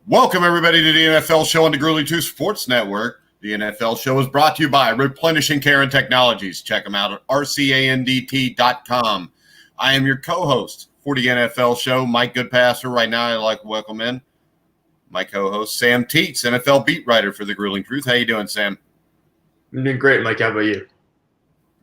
Welcome, everybody, to the NFL Show on the Grueling 2 Sports Network. The NFL Show is brought to you by Replenishing Care and Technologies. Check them out at rcandt.com. I am your co-host for the NFL Show, Mike Goodpaster. Right now, I'd like to welcome in my co-host, Sam Teets, NFL beat writer for the Grueling Truth. How you doing, Sam? I'm doing great, Mike. How about you?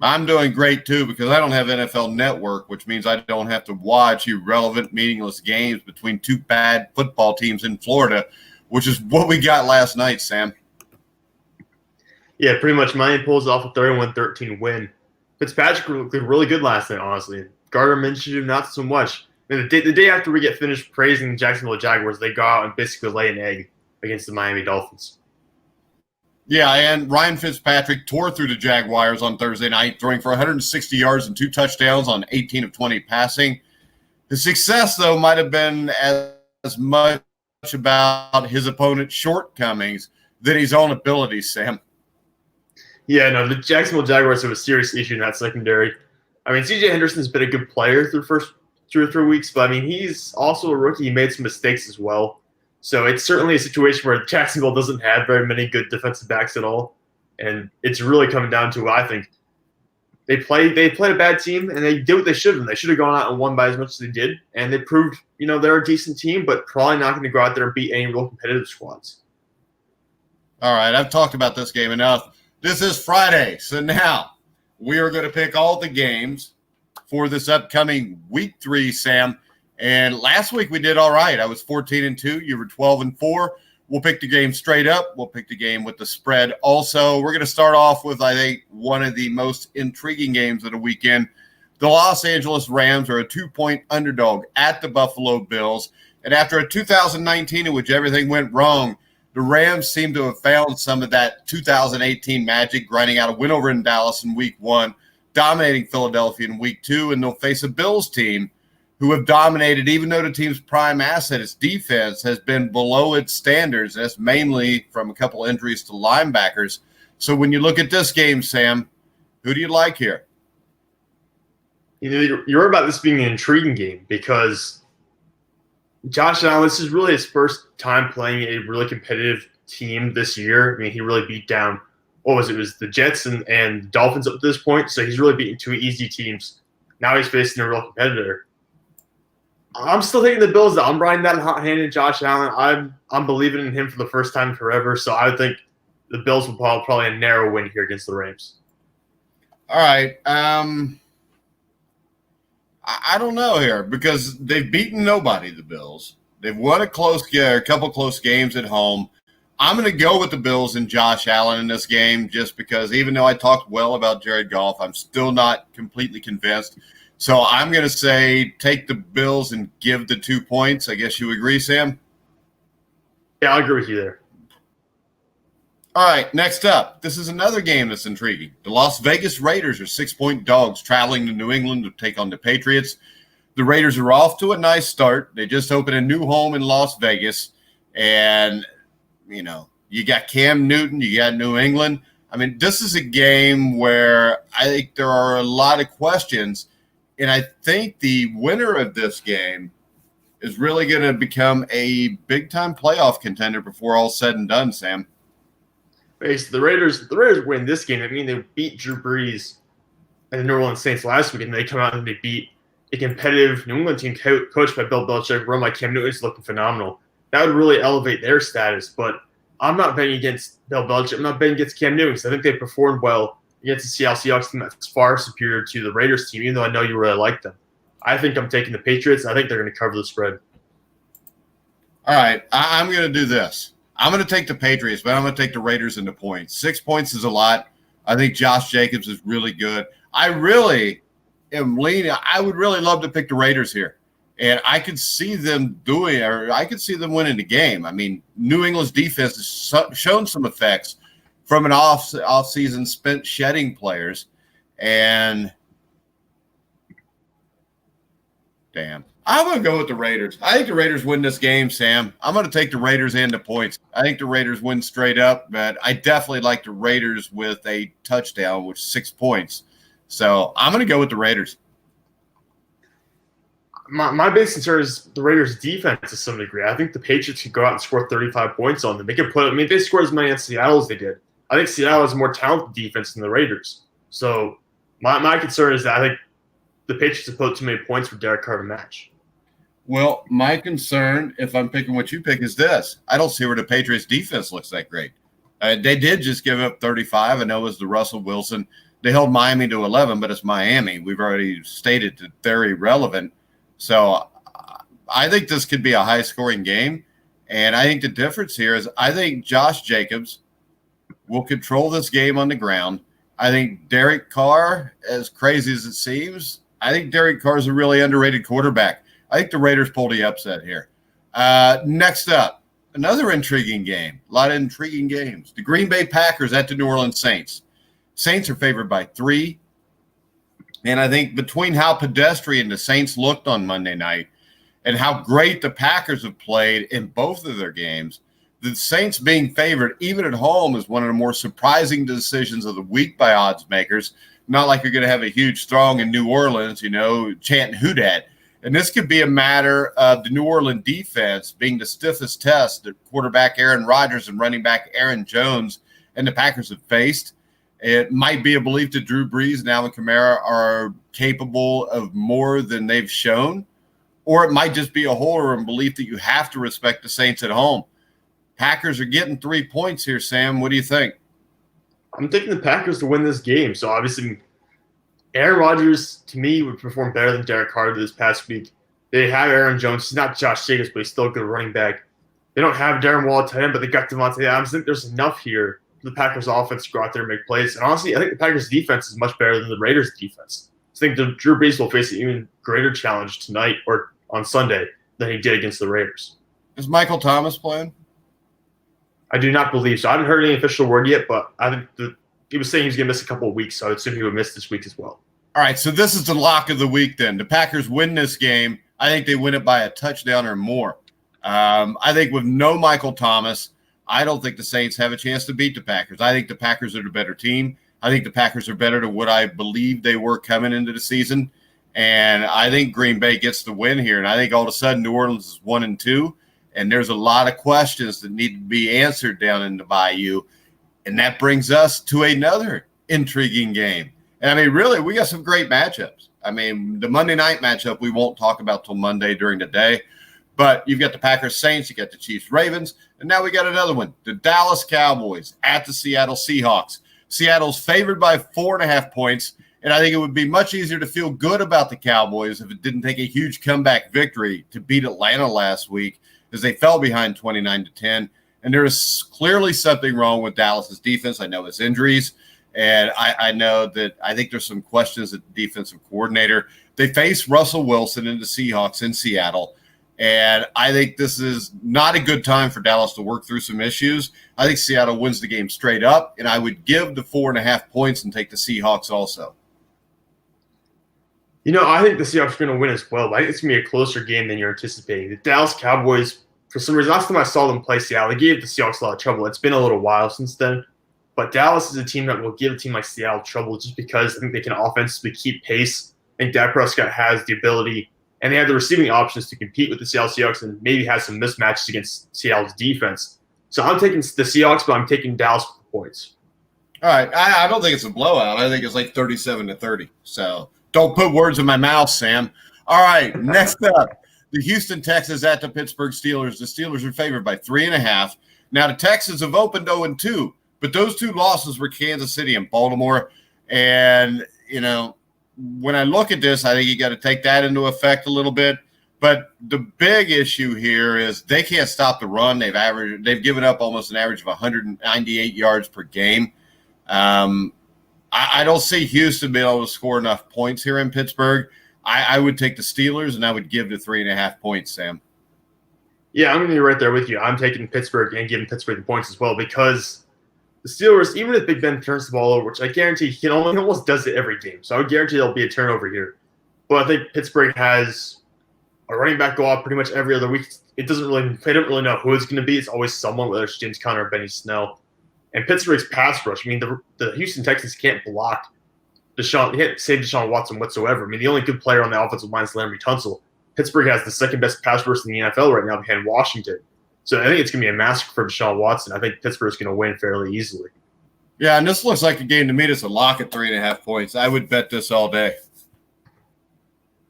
I'm doing great, too, because I don't have NFL Network, which means I don't have to watch irrelevant, meaningless games between two bad football teams in Florida, which is what we got last night, Sam. Yeah, pretty much. Miami pulls off a 31-13 win. Fitzpatrick looked really good last night, honestly. Gardner Minshew, not so much. I mean, the day after we get finished praising the Jacksonville Jaguars, they go out and basically lay an egg against the Miami Dolphins. Yeah, and Ryan Fitzpatrick tore through the Jaguars on Thursday night, throwing for 160 yards and 2 touchdowns on 18 of 20 passing. His success, though, might have been as much about his opponent's shortcomings than his own abilities, Sam. Yeah, no, the Jacksonville Jaguars have a serious issue in that secondary. I mean, C.J. Henderson's been a good player through the first 2 or 3 weeks, but, I mean, he's also a rookie. He made some mistakes as well. So it's certainly a situation where Jacksonville doesn't have very many good defensive backs at all. And it's really coming down to, I think, they played a bad team, and they did what they should have. They should have gone out and won by as much as they did. And they proved, they're a decent team, but probably not going to go out there and beat any real competitive squads. All right, I've talked about this game enough. This is Friday, so now we are going to pick all the games for this upcoming Week 3, Sam. And last week we did all right. I was 14-2. You were 12-4. We'll pick the game straight up. We'll pick the game with the spread. Also, we're going to start off with, I think, one of the most intriguing games of the weekend. The Los Angeles Rams are a 2-point underdog at the Buffalo Bills. And after a 2019 in which everything went wrong, the Rams seem to have found some of that 2018 magic, grinding out a win over in Dallas in Week 1, dominating Philadelphia in Week 2, and they'll face a Bills team who have dominated, even though the team's prime asset, its defense, has been below its standards. That's mainly from a couple injuries to linebackers. So when you look at this game, Sam, who do you like here? You're about this being an intriguing game because Josh Allen, this is really his first time playing a really competitive team this year. I mean, he really beat down, it was the Jets and Dolphins up to this point, so he's really beaten 2 easy teams. Now he's facing a real competitor. I'm still taking the Bills. I'm riding that hot-handed Josh Allen. I'm believing in him for the first time forever. So I would think the Bills will probably a narrow win here against the Rams. All right. I don't know here because they've beaten nobody, the Bills. They've won a couple close games at home. I'm going to go with the Bills and Josh Allen in this game just because even though I talked well about Jared Goff, I'm still not completely convinced. So I'm going to say take the Bills and give the 2 points. I guess you agree, Sam? Yeah, I agree with you there. All right, next up. This is another game that's intriguing. The Las Vegas Raiders are 6-point dogs traveling to New England to take on the Patriots. The Raiders are off to a nice start. They just opened a new home in Las Vegas. And, you got Cam Newton, you got New England. I mean, this is a game where I think there are a lot of questions. And I think the winner of this game is really going to become a big-time playoff contender before all's said and done, Sam. The Raiders win this game. I mean, they beat Drew Brees and the New Orleans Saints last week, and they come out and they beat a competitive New England team coached by Bill Belichick, run by Cam Newton, is looking phenomenal. That would really elevate their status. But I'm not betting against Bill Belichick. I'm not betting against Cam Newton because I think they performed well against the Seattle Seahawks team that's far superior to the Raiders team, even though I know you really like them. I think I'm taking the Patriots. I think they're going to cover the spread. All right, I'm going to do this. I'm going to take the Patriots, but I'm going to take the Raiders in the points. 6 points is a lot. I think Josh Jacobs is really good. I really am leaning. I would really love to pick the Raiders here. And I could see them winning the game. I mean, New England's defense has shown some effects from an off-season spent shedding players. And damn. I'm going to go with the Raiders. I think the Raiders win this game, Sam. I'm going to take the Raiders and the points. I think the Raiders win straight up, but I definitely like the Raiders with a touchdown, which is 6 points. So I'm going to go with the Raiders. My biggest concern is the Raiders' defense to some degree. I think the Patriots could go out and score 35 points on them. They could they scored as many on Seattle as they did. I think Seattle has a more talented defense than the Raiders. So my concern is that I think the Patriots have put too many points for Derek Carr to match. Well, my concern, if I'm picking what you pick, is this. I don't see where the Patriots' defense looks that great. They did just give up 35. I know it was the Russell Wilson. They held Miami to 11, but it's Miami. We've already stated that they're irrelevant. So I think this could be a high-scoring game. And I think the difference here is I think Josh Jacobs will control this game on the ground. I think Derek Carr, as crazy as it seems, I think Derek Carr is a really underrated quarterback. I think the Raiders pull the upset here. Next up, another intriguing game. A lot of intriguing games. The Green Bay Packers at the New Orleans Saints. Saints are favored by 3. And I think between how pedestrian the Saints looked on Monday night and how great the Packers have played in both of their games, the Saints being favored, even at home, is one of the more surprising decisions of the week by odds makers. Not like you're going to have a huge throng in New Orleans, chanting "Who dat?" And this could be a matter of the New Orleans defense being the stiffest test that quarterback Aaron Rodgers and running back Aaron Jones and the Packers have faced. It might be a belief that Drew Brees and Alvin Kamara are capable of more than they've shown, or it might just be a holder and belief that you have to respect the Saints at home. Packers are getting 3 points here, Sam. What do you think? I'm taking the Packers to win this game. So obviously, Aaron Rodgers, to me, would perform better than Derek Carr this past week. They have Aaron Jones. He's not Josh Jacobs, but he's still a good running back. They don't have Darren Waller tight end, but they got Devontae Adams. I think there's enough here for the Packers offense to go out there and make plays. And honestly, I think the Packers defense is much better than the Raiders defense. I think Drew Brees will face an even greater challenge tonight or on Sunday than he did against the Raiders. Is Michael Thomas playing? I do not believe so. I haven't heard any official word yet, but I think he was saying he was going to miss a couple of weeks, so I would assume he would miss this week as well. All right, so this is the lock of the week then. The Packers win this game. I think they win it by a touchdown or more. I think with no Michael Thomas, I don't think the Saints have a chance to beat the Packers. I think the Packers are the better team. I think the Packers are better than what I believe they were coming into the season. And I think Green Bay gets the win here. And I think all of a sudden New Orleans is 1-2. And there's a lot of questions that need to be answered down in the Bayou. And that brings us to another intriguing game. And I mean, really, we got some great matchups. I mean, the Monday night matchup we won't talk about till Monday during the day. But you've got the Packers Saints, you got the Chiefs Ravens, and now we got another one, the Dallas Cowboys at the Seattle Seahawks. Seattle's favored by 4.5 points, and I think it would be much easier to feel good about the Cowboys if it didn't take a huge comeback victory to beat Atlanta last week as they fell behind 29-10. And there is clearly something wrong with Dallas's defense. I know it's injuries, and I know that I think there's some questions at the defensive coordinator. They face Russell Wilson and the Seahawks in Seattle. And I think this is not a good time for Dallas to work through some issues. I think Seattle wins the game straight up, and I would give the 4.5 points and take the Seahawks also. I think the Seahawks are going to win as well, but I think it's going to be a closer game than you're anticipating. The Dallas Cowboys, for some reason, last time I saw them play Seattle, they gave the Seahawks a lot of trouble. It's been a little while since then. But Dallas is a team that will give a team like Seattle trouble just because I think they can offensively keep pace. I think Dak Prescott has the ability and they have the receiving options to compete with the Seattle Seahawks and maybe have some mismatches against Seattle's defense. So I'm taking the Seahawks, but I'm taking Dallas for points. All right. I don't think it's a blowout. I think it's like 37-30. So don't put words in my mouth, Sam. All right. Next up, the Houston Texans at the Pittsburgh Steelers. The Steelers are favored by 3.5. Now, the Texans have opened 0-2, but those two losses were Kansas City and Baltimore. And, when I look at this, I think you got to take that into effect a little bit. But the big issue here is they can't stop the run. They've given up almost an average of 198 yards per game. I don't see Houston being able to score enough points here in Pittsburgh. I would take the Steelers, and I would give the 3.5 points, Sam. Yeah, I'm going to be right there with you. I'm taking Pittsburgh and giving Pittsburgh the points as well because the Steelers, even if Big Ben turns the ball over, which I guarantee he almost does it every game, so I would guarantee there'll be a turnover here. But I think Pittsburgh has a running back go out pretty much every other week. They don't really know who it's going to be. It's always someone, whether it's James Conner or Benny Snell. And Pittsburgh's pass rush, the Houston Texans can't block Deshaun. They can't save Deshaun Watson whatsoever. The only good player on the offensive line is Larry Tunsil. Pittsburgh has the second best pass rush in the NFL right now behind Washington. So I think it's going to be a massacre for Deshaun Watson. I think Pittsburgh's going to win fairly easily. Yeah, and this looks like a game to me that's a lock at 3.5 points. I would bet this all day.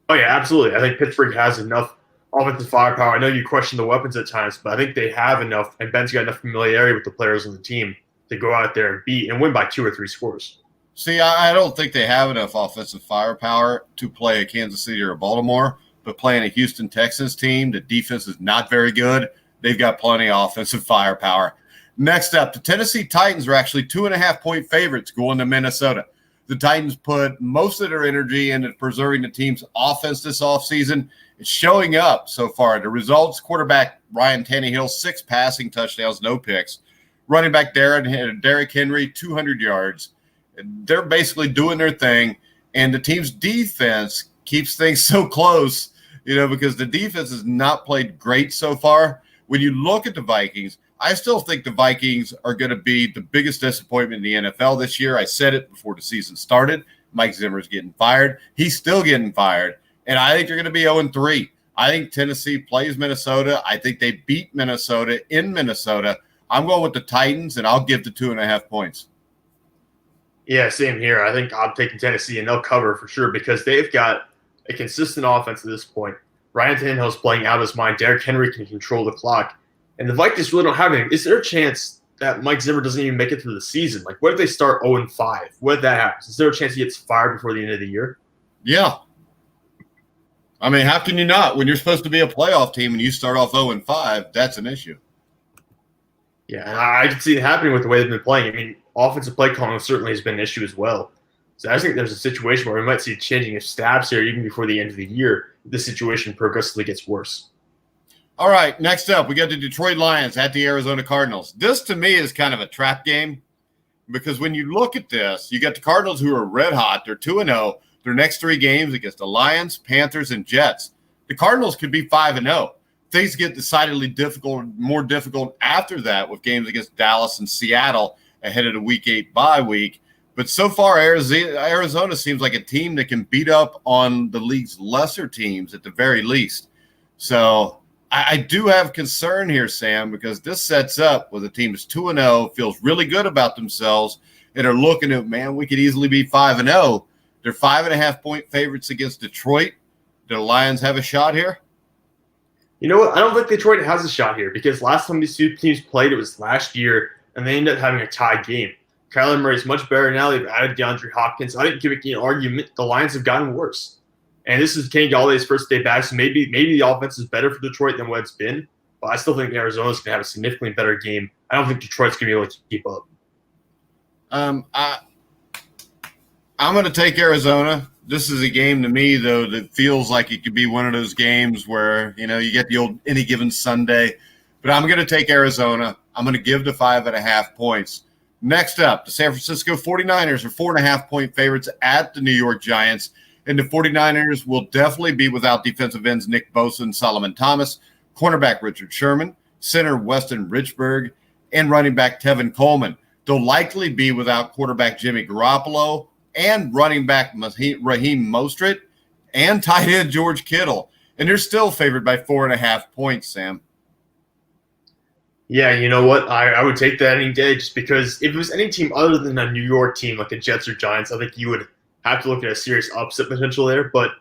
Oh, yeah, absolutely. I think Pittsburgh has enough offensive firepower. I know you question the weapons at times, but I think they have enough, and Ben's got enough familiarity with the players on the team to go out there and beat and win by 2 or 3 scores. See, I don't think they have enough offensive firepower to play a Kansas City or a Baltimore, but playing a Houston Texans team, the defense is not very good. They've got plenty of offensive firepower. Next up, the Tennessee Titans are actually 2.5-point favorites going to Minnesota. The Titans put most of their energy into preserving the team's offense this offseason. It's showing up so far. The results, quarterback Ryan Tannehill, 6 passing touchdowns, no picks. Running back Derrick Henry, 200 yards. They're basically doing their thing, and the team's defense keeps things so close, because the defense has not played great so far. When you look at the Vikings, I still think the Vikings are going to be the biggest disappointment in the NFL this year. I said it before the season started. Mike Zimmer's getting fired. He's still getting fired, and I think they're going to be 0-3. I think Tennessee plays Minnesota. I think they beat Minnesota in Minnesota. I'm going with the Titans, and I'll give the 2.5 points. Yeah, same here. I think I'm taking Tennessee, and they'll cover for sure because they've got a consistent offense at this point. Ryan Tannehill's playing out of his mind. Derrick Henry can control the clock. And the Vikings really don't have anything. Is there a chance that Mike Zimmer doesn't even make it through the season? Like, what if they start 0-5? What if that happens? Is there a chance he gets fired before the end of the year? Yeah. I mean, how can you not? When you're supposed to be a playoff team and you start off 0-5, that's an issue. Yeah, and I can see it happening with the way they've been playing. I mean, offensive play calling certainly has been an issue as well. So I think there's a situation where we might see a changing of staffs here even before the end of the year. The situation progressively gets worse. All right, next up, we got the Detroit Lions at the Arizona Cardinals. This, to me, is kind of a trap game because when you look at this, you got the Cardinals who are red hot. They're 2-0. Their next 3 games against the Lions, Panthers, and Jets. The Cardinals could be 5-0. Things get decidedly more difficult after that with games against Dallas and Seattle ahead of the Week 8 bye week. But so far, Arizona seems like a team that can beat up on the league's lesser teams at the very least. So I do have concern here, Sam, because this sets up with a team that's 2-0, feels really good about themselves, and are looking at, man, we could easily be 5-0. They're 5.5-point favorites against Detroit. Do the Lions have a shot here? You know what? I don't think Detroit has a shot here because last time these 2 teams played, it was last year, and they ended up having a tied game. Kyler Murray is much better now. They've added DeAndre Hopkins. I think you can argue the Lions have gotten worse. And this is Kenny Galladay's first day back, so maybe the offense is better for Detroit than what it's been. But I still think Arizona's going to have a significantly better game. I don't think Detroit's going to be able to keep up. I'm going to take Arizona. This is a game to me, though, that feels like it could be one of those games where, you get the old any given Sunday. But I'm going to take Arizona. I'm going to give the 5.5 points. Next up, the San Francisco 49ers are 4.5-point favorites at the New York Giants. And the 49ers will definitely be without defensive ends Nick Bosa and Solomon Thomas, cornerback Richard Sherman, center Weston Richburg, and running back Tevin Coleman. They'll likely be without quarterback Jimmy Garoppolo and running back Raheem Mostert and tight end George Kittle. And they're still favored by 4.5 points, Sam. Yeah, you know what? I would take that any day just because if it was any team other than a New York team like the Jets or Giants, I think you would have to look at a serious upset potential there. But,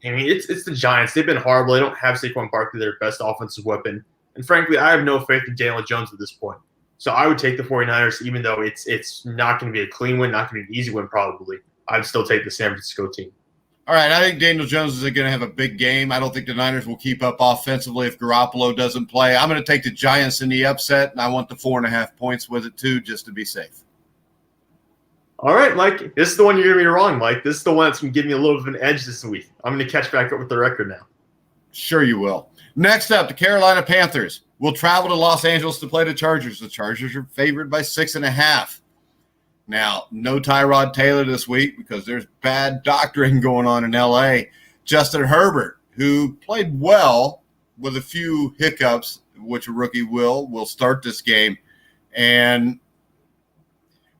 I mean, it's the Giants. They've been horrible. They don't have Saquon Barkley, their best offensive weapon. And, frankly, I have no faith in Daniel Jones at this point. So I would take the 49ers even though it's not going to be a clean win, not going to be an easy win probably. I'd still take the San Francisco team. All right, I think Daniel Jones is going to have a big game. I don't think the Niners will keep up offensively if Garoppolo doesn't play. I'm going to take the Giants in the upset, and I want the 4.5 points with it too, just to be safe. All right, Mike. This is the one you're going to be wrong, Mike. This is the one that's going to give me a little bit of an edge this week. I'm going to catch back up with the record now. Sure you will. Next up, the Carolina Panthers will travel to Los Angeles to play the Chargers. The Chargers are favored by 6.5. Now, no Tyrod Taylor this week because there's bad doctoring going on in L.A. Justin Herbert, who played well with a few hiccups, which a rookie will start this game. And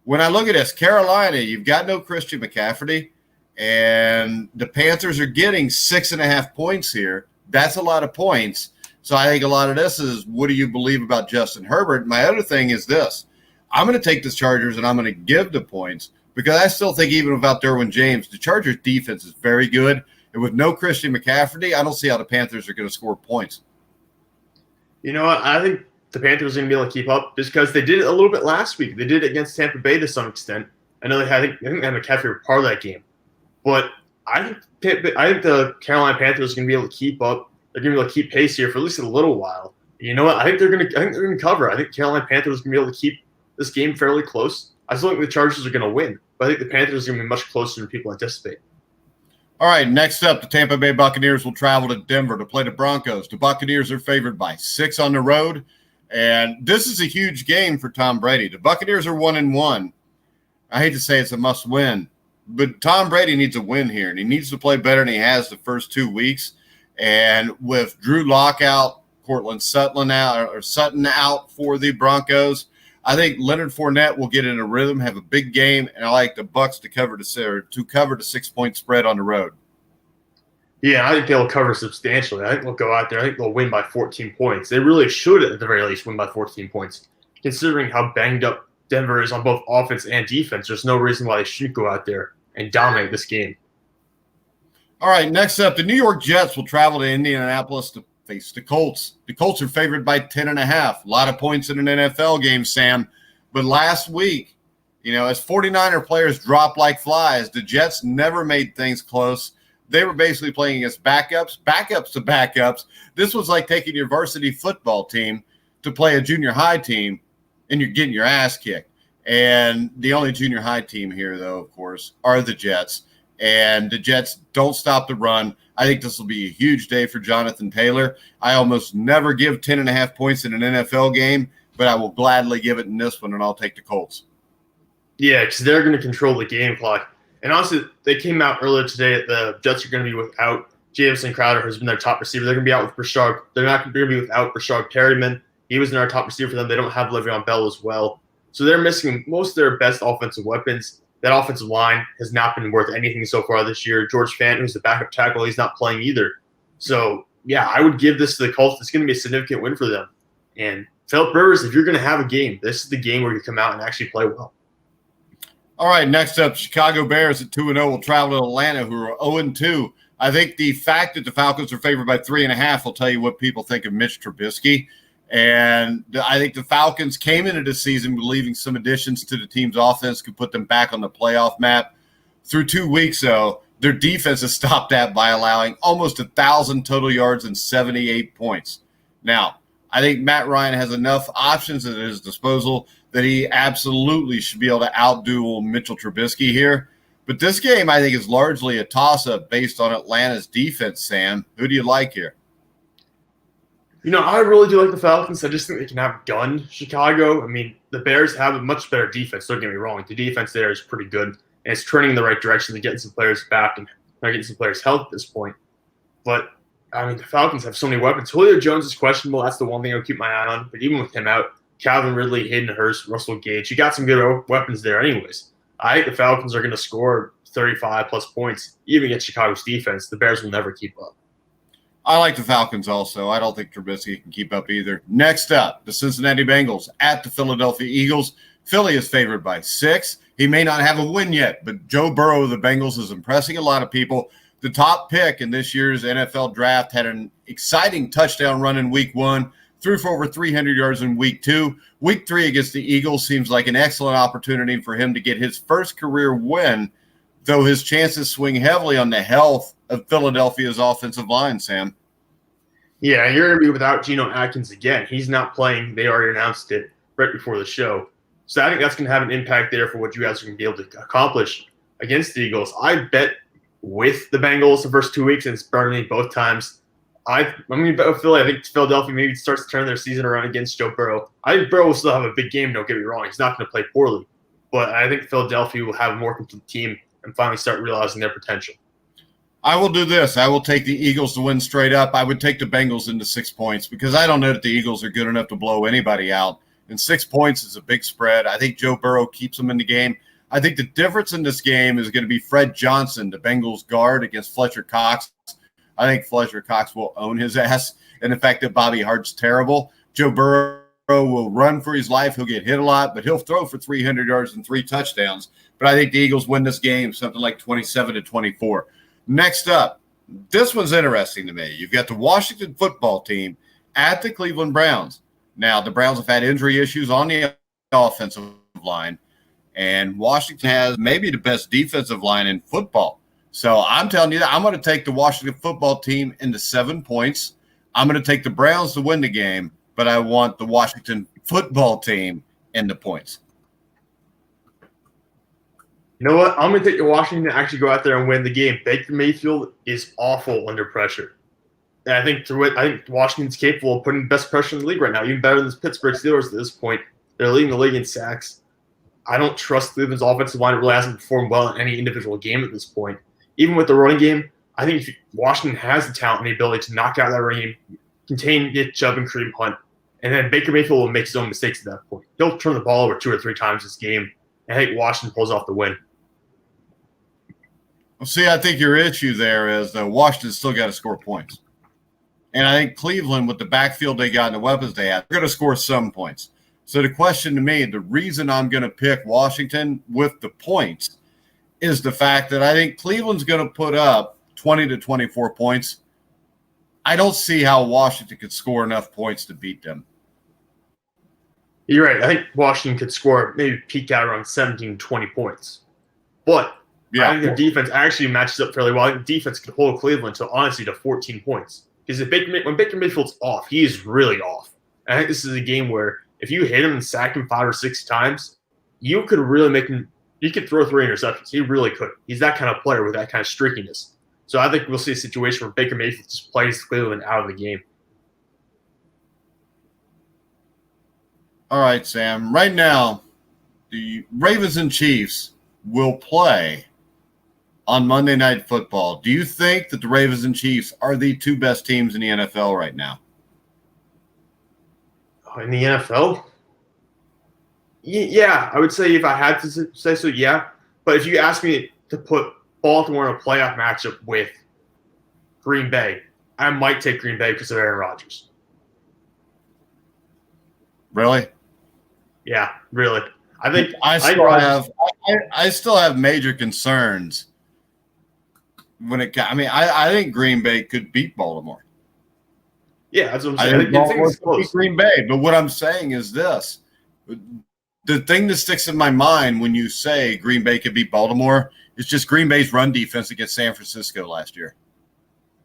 when I look at this, Carolina, you've got no Christian McCaffrey, and the Panthers are getting 6.5 points here. That's a lot of points. So I think a lot of this is, what do you believe about Justin Herbert? My other thing is this. I'm going to take the Chargers and I'm going to give the points because I still think even without Derwin James, the Chargers defense is very good. And with no Christian McCaffrey, I don't see how the Panthers are going to score points. You know what? I think the Panthers are going to be able to keep up just because they did it a little bit last week. They did it against Tampa Bay to some extent. I know I think they had McCaffrey were part of that game. But I think the Carolina Panthers are going to be able to keep up. They're going to be able to keep pace here for at least a little while. You know what? I think they're going to cover. I think Carolina Panthers are going to be able to keep this game fairly close. I still think the Chargers are going to win, but I think the Panthers are going to be much closer than people anticipate. All right, next up, the Tampa Bay Buccaneers will travel to Denver to play the Broncos. The Buccaneers are favored by 6 on the road, and this is a huge game for Tom Brady. The Buccaneers are 1-1. I hate to say it's a must-win, but Tom Brady needs a win here, and he needs to play better than he has the first 2 weeks. And with Drew Lock out, Cortland Sutton out for the Broncos, I think Leonard Fournette will get in a rhythm, have a big game, and I like the Bucs to cover the 6-point spread on the road. Yeah, I think they'll cover substantially. I think they'll go out there. I think they'll win by 14 points. They really should, at the very least, win by 14 points. Considering how banged up Denver is on both offense and defense, there's no reason why they shouldn't go out there and dominate this game. All right, next up, the New York Jets will travel to Indianapolis to face the Colts. The Colts are favored by 10.5. A lot of points in an NFL game, Sam. But last week, as 49er players drop like flies, the Jets never made things close. They were basically playing against backups to backups. This was like taking your varsity football team to play a junior high team, and you're getting your ass kicked. And the only junior high team here, though, of course, are the Jets. And the Jets don't stop the run. I think this will be a huge day for Jonathan Taylor. I almost never give 10.5 points in an NFL game, but I will gladly give it in this one, and I'll take the Colts. Yeah, because they're going to control the game clock. And honestly, they came out earlier today that the Jets are going to be without Jamison Crowder, who's been their top receiver. They're going to be out with Rashard. They're not going to be without Rashard Perryman. He was their top receiver for them. They don't have Le'Veon Bell as well. So they're missing most of their best offensive weapons. That offensive line has not been worth anything so far this year. George Fant, who's the backup tackle, he's not playing either. So, yeah, I would give this to the Colts. It's going to be a significant win for them. And Philip Rivers, if you're going to have a game, this is the game where you come out and actually play well. All right, next up, Chicago Bears at 2-0 will travel to Atlanta, who are 0-2. I think the fact that the Falcons are favored by 3.5 will tell you what people think of Mitch Trubisky. And I think the Falcons came into the season believing some additions to the team's offense could put them back on the playoff map. Through 2 weeks, though, their defense has stopped that by allowing almost 1,000 total yards and 78 points. Now, I think Matt Ryan has enough options at his disposal that he absolutely should be able to outduel Mitchell Trubisky here. But this game, I think, is largely a toss-up based on Atlanta's defense, Sam. Who do you like here? I really do like the Falcons. I just think they can outgun Chicago. I mean, the Bears have a much better defense. Don't get me wrong. The defense there is pretty good, and it's trending in the right direction. They're getting some players back and they're getting some players healthy at this point. But, I mean, the Falcons have so many weapons. Julio Jones is questionable. That's the one thing I'll keep my eye on. But even with him out, Calvin Ridley, Hayden Hurst, Russell Gage, you got some good weapons there anyways. I think the Falcons are going to score 35-plus points, even against Chicago's defense. The Bears will never keep up. I like the Falcons also. I don't think Trubisky can keep up either. Next up, the Cincinnati Bengals at the Philadelphia Eagles. Philly is favored by 6. He may not have a win yet, but Joe Burrow of the Bengals is impressing a lot of people. The top pick in this year's NFL draft had an exciting touchdown run in week 1, threw for over 300 yards in week 2. Week 3 against the Eagles seems like an excellent opportunity for him to get his first career win, though his chances swing heavily on the health of Philadelphia's offensive line, Sam. Yeah, you're going to be without Geno Atkins again. He's not playing. They already announced it right before the show. So I think that's going to have an impact there for what you guys are going to be able to accomplish against the Eagles. I bet with the Bengals the first 2 weeks, and it's burned me both times. I'm going to bet with Philly. I think Philadelphia maybe starts to turn their season around against Joe Burrow. I think Burrow will still have a big game, don't get me wrong. He's not going to play poorly. But I think Philadelphia will have a more complete team and finally start realizing their potential. I will do this. I will take the Eagles to win straight up. I would take the Bengals into 6 points because I don't know that the Eagles are good enough to blow anybody out. And 6 points is a big spread. I think Joe Burrow keeps them in the game. I think the difference in this game is going to be Fred Johnson, the Bengals guard, against Fletcher Cox, I think Fletcher Cox will own his ass. And the fact that Bobby Hart's terrible, Joe Burrow will run for his life. He'll get hit a lot, but he'll throw for 300 yards and 3 touchdowns. But I think the Eagles win this game, something like 27-24. Next up, this one's interesting to me. You've got the Washington football team at the Cleveland Browns. Now, the Browns have had injury issues on the offensive line, and Washington has maybe the best defensive line in football. So I'm telling you that I'm going to take the Washington football team into 7 points. I'm going to take the Browns to win the game, but I want the Washington football team in the points. You know what? I'm going to take the Washington to actually go out there and win the game. Baker Mayfield is awful under pressure. And I think Washington's capable of putting the best pressure in the league right now, even better than the Pittsburgh Steelers at this point. They're leading the league in sacks. I don't trust Cleveland's offensive line. It really hasn't performed well in any individual game at this point. Even with the running game, I think Washington has the talent and the ability to knock out that running game, contain Nick Chubb and Kareem Hunt, and then Baker Mayfield will make his own mistakes at that point. He'll turn the ball over 2 or 3 times this game, and I think Washington pulls off the win. Well, see, I think your issue there is that Washington's still got to score points. And I think Cleveland, with the backfield they got and the weapons they have, they're going to score some points. So the question to me, the reason I'm going to pick Washington with the points is the fact that I think Cleveland's going to put up 20 to 24 points. I don't see how Washington could score enough points to beat them. You're right. I think Washington could score, maybe peak out around 17, 20 points. But I think their defense actually matches up fairly well. I think defense could hold Cleveland to, honestly, to 14 points. Because when Baker Mayfield's off, he is really off. And I think this is a game where if you hit him and sack him 5 or 6 times, you could really make him – you could throw 3 interceptions. He really could. He's that kind of player with that kind of streakiness. So I think we'll see a situation where Baker Mayfield just plays Cleveland out of the game. All right, Sam. Right now, the Ravens and Chiefs will play on Monday Night Football. Do you think that the Ravens and Chiefs are the 2 best teams in the NFL right now? In the NFL? Yeah, I would say if I had to say so, yeah. But if you ask me to put Baltimore in a playoff matchup with Green Bay, I might take Green Bay because of Aaron Rodgers. Really? Yeah, really. I still have major concerns when it comes. I mean, I think Green Bay could beat Baltimore. Yeah, that's what I'm saying. I think Baltimore could beat Green Bay. But what I'm saying is this. The thing that sticks in my mind when you say Green Bay could beat Baltimore is just Green Bay's run defense against San Francisco last year.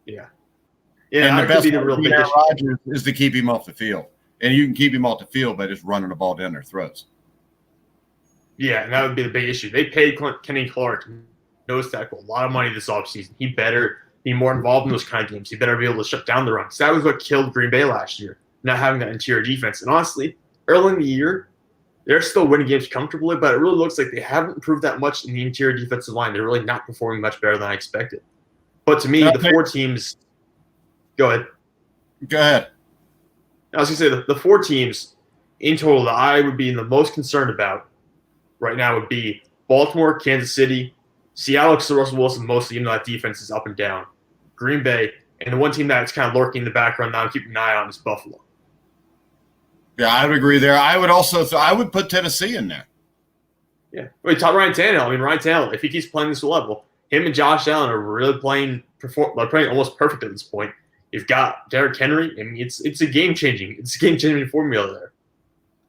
Yeah. Yeah, and the best thing for Aaron Rodgers is to keep him off the field. And you can keep him off the field by just running the ball down their throats. Yeah, and that would be the big issue. They paid Kenny Clark, nose tackle, a lot of money this offseason. He better be more involved in those kind of games. He better be able to shut down the run. Because that was what killed Green Bay last year, not having that interior defense. And honestly, early in the year, they're still winning games comfortably, but it really looks like they haven't improved that much in the interior defensive line. They're really not performing much better than I expected. But to me, the 4 teams – go ahead. Go ahead. I was going to say the 4 teams in total that I would be the most concerned about right now would be Baltimore, Kansas City, Seattle because Russell Wilson mostly, even though that defense is up and down, Green Bay, and the one team that's kind of lurking in the background that I'm keeping an eye on is Buffalo. Yeah, I would agree there. I would also I would put Tennessee in there. Yeah. Wait, talk Ryan Tannehill. I mean, Ryan Tannehill, if he keeps playing this level, him and Josh Allen are really playing almost perfect at this point. You've got Derrick Henry. I mean, it's a game-changing formula there.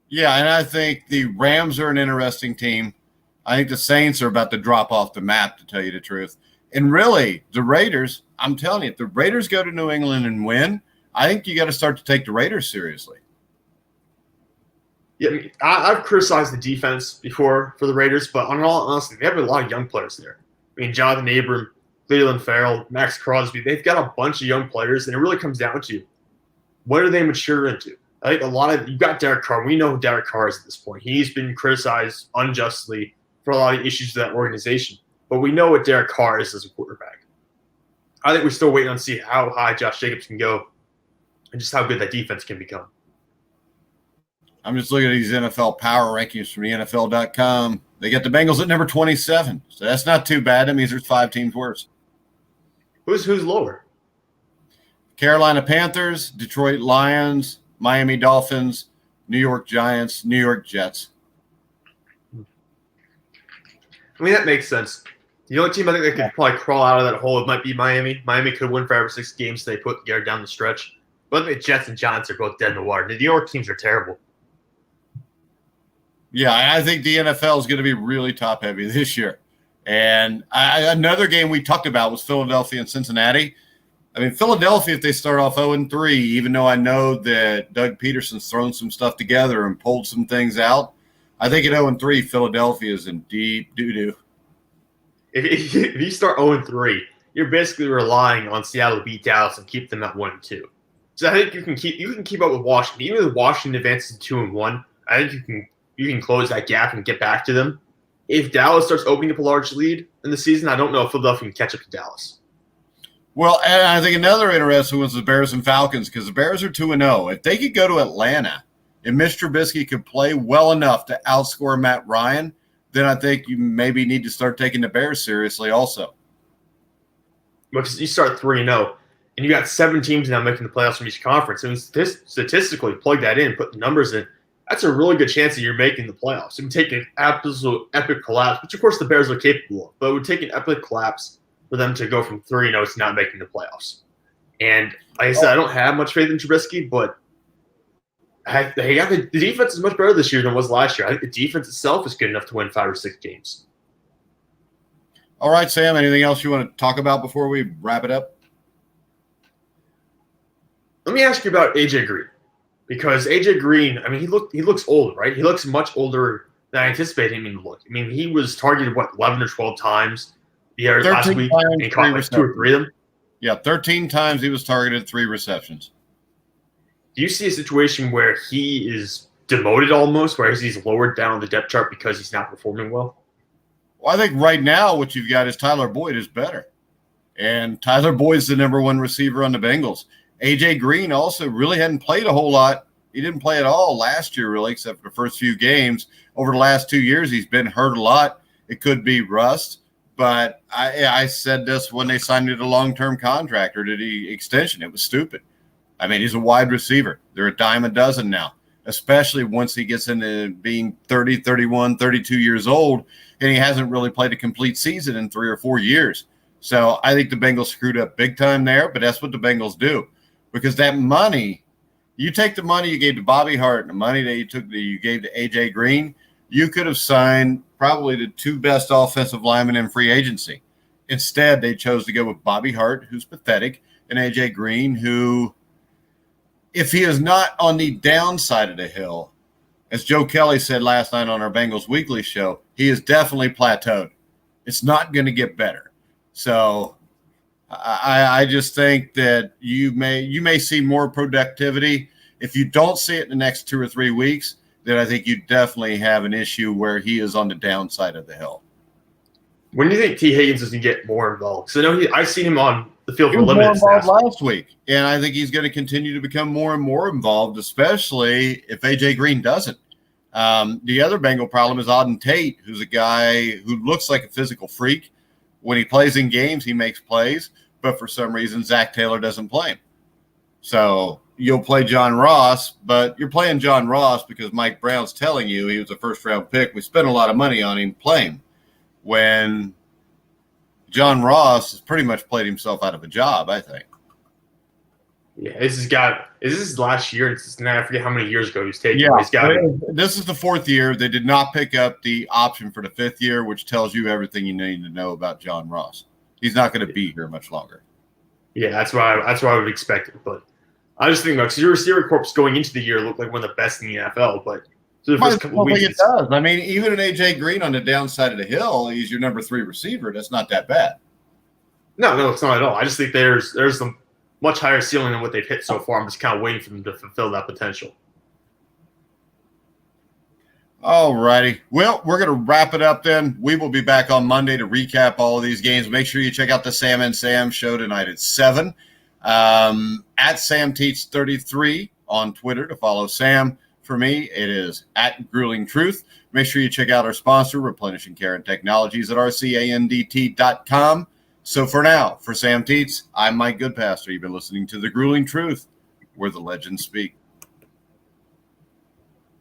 Yeah, and I think the Rams are an interesting team. I think the Saints are about to drop off the map, to tell you the truth. And really, the Raiders, I'm telling you, if the Raiders go to New England and win, I think you got to start to take the Raiders seriously. Yeah, I mean, I've criticized the defense before for the Raiders, but on all honesty, they have a lot of young players there. I mean, Jonathan Abram, Cleveland Farrell, Max Crosby, they've got a bunch of young players, and it really comes down to what do they mature into? I think you've got Derek Carr. We know who Derek Carr is at this point. He's been criticized unjustly for a lot of issues with that organization, but we know what Derek Carr is as a quarterback. I think we're still waiting on to see how high Josh Jacobs can go and just how good that defense can become. I'm just looking at these NFL power rankings from the NFL.com. They got the Bengals at number 27, so that's not too bad. That means there's 5 teams worse. Who's lower? Carolina Panthers, Detroit Lions, Miami Dolphins, New York Giants, New York Jets. I mean, that makes sense. The only team I think that could probably crawl out of that hole, it might be Miami. Miami could win 5 or 6 games they put together down the stretch. But I think the Jets and Giants are both dead in the water. The New York teams are terrible. Yeah, I think the NFL is going to be really top-heavy this year. And another game we talked about was Philadelphia and Cincinnati. I mean, Philadelphia, if they start off 0-3, even though I know that Doug Peterson's thrown some stuff together and pulled some things out, I think at 0-3, Philadelphia is in deep doo-doo. If you start 0-3, you're basically relying on Seattle to beat Dallas and keep them at 1-2. So I think you can keep up with Washington. Even if Washington advances to 2-1, I think you can close that gap and get back to them. If Dallas starts opening up a large lead in the season, I don't know if Philadelphia can catch up to Dallas. Well, and I think another interesting was the Bears and Falcons, because the Bears are 2-0. If they could go to Atlanta and Mr. Trubisky could play well enough to outscore Matt Ryan, then I think you maybe need to start taking the Bears seriously also. Because you start 3-0, and you got 7 teams now making the playoffs from each conference. I mean, statistically, plug that in, put the numbers in. That's a really good chance that you're making the playoffs. It would take an absolute epic collapse, which, of course, the Bears are capable of. But it would take an epic collapse for them to go from 3-0 to not making the playoffs. And like I said, I don't have much faith in Trubisky, but the defense is much better this year than it was last year. I think the defense itself is good enough to win 5 or 6 games. All right, Sam, anything else you want to talk about before we wrap it up? Let me ask you about A.J. Green. Because A.J. Green, I mean, he looks old, right? He looks much older than I anticipated him to look. I mean, he was targeted, 11 or 12 times last week, and he caught like 2 or 3 of them. Yeah, 13 times he was targeted, 3 receptions. Do you see a situation where he is demoted almost, where he's lowered down the depth chart because he's not performing well? Well, I think right now what you've got is Tyler Boyd is better. And Tyler Boyd's the number 1 receiver on the Bengals. A.J. Green also really hadn't played a whole lot. He didn't play at all last year, really, except for the first few games. Over the last 2 years, he's been hurt a lot. It could be rust. But I said this when they signed him to a long-term contract or to the extension. It was stupid. I mean, he's a wide receiver. They're a dime a dozen now, especially once he gets into being 30, 31, 32 years old, and he hasn't really played a complete season in 3 or 4 years. So I think the Bengals screwed up big time there, but that's what the Bengals do. Because that money, you take the money you gave to Bobby Hart and the money that you gave to A.J. Green, you could have signed probably the 2 best offensive linemen in free agency. Instead, they chose to go with Bobby Hart, who's pathetic, and A.J. Green, who, if he is not on the downside of the hill, as Joe Kelly said last night on our Bengals Weekly show, he is definitely plateaued. It's not going to get better. So I just think that you may see more productivity. If you don't see it in the next 2 or 3 weeks, then I think you definitely have an issue where he is on the downside of the hill. When do you think T. Higgins is going to get more involved? Because I know I've seen him on the field for He was limited more involved snaps. last week, and I think he's going to continue to become more and more involved, especially if A.J. Green doesn't. The other Bengal problem is Auden Tate, who's a guy who looks like a physical freak. When he plays in games, he makes plays, but for some reason, Zach Taylor doesn't play him. So you'll play John Ross, but you're playing John Ross because Mike Brown's telling you he was a first-round pick. We spent a lot of money on him playing when John Ross has pretty much played himself out of a job, I think. Yeah, this is last year. I forget how many years ago he was taken. Yeah, this is the 4th year. They did not pick up the option for the 5th year, which tells you everything you need to know about John Ross. He's not going to be here much longer. Yeah, that's what I would expect it. But I just think because your receiver corps going into the year looked like one of the best in the NFL, but for the first couple of weeks, it does. I mean, even an A.J. Green on the downside of the hill, he's your number 3 receiver. That's not that bad. No, it's not at all. I just think there's some much higher ceiling than what they've hit so far. I'm just kind of waiting for them to fulfill that potential. All righty. Well, we're going to wrap it up then. We will be back on Monday to recap all of these games. Make sure you check out the Sam and Sam show tonight at 7. At Sam Teets 33 on Twitter to follow Sam. For me, it is at Grueling Truth. Make sure you check out our sponsor, Replenishing Care and Technologies, at rcandt.com. So for now, for Sam Teets, I'm Mike Goodpaster. You've been listening to The Grueling Truth, where the legends speak.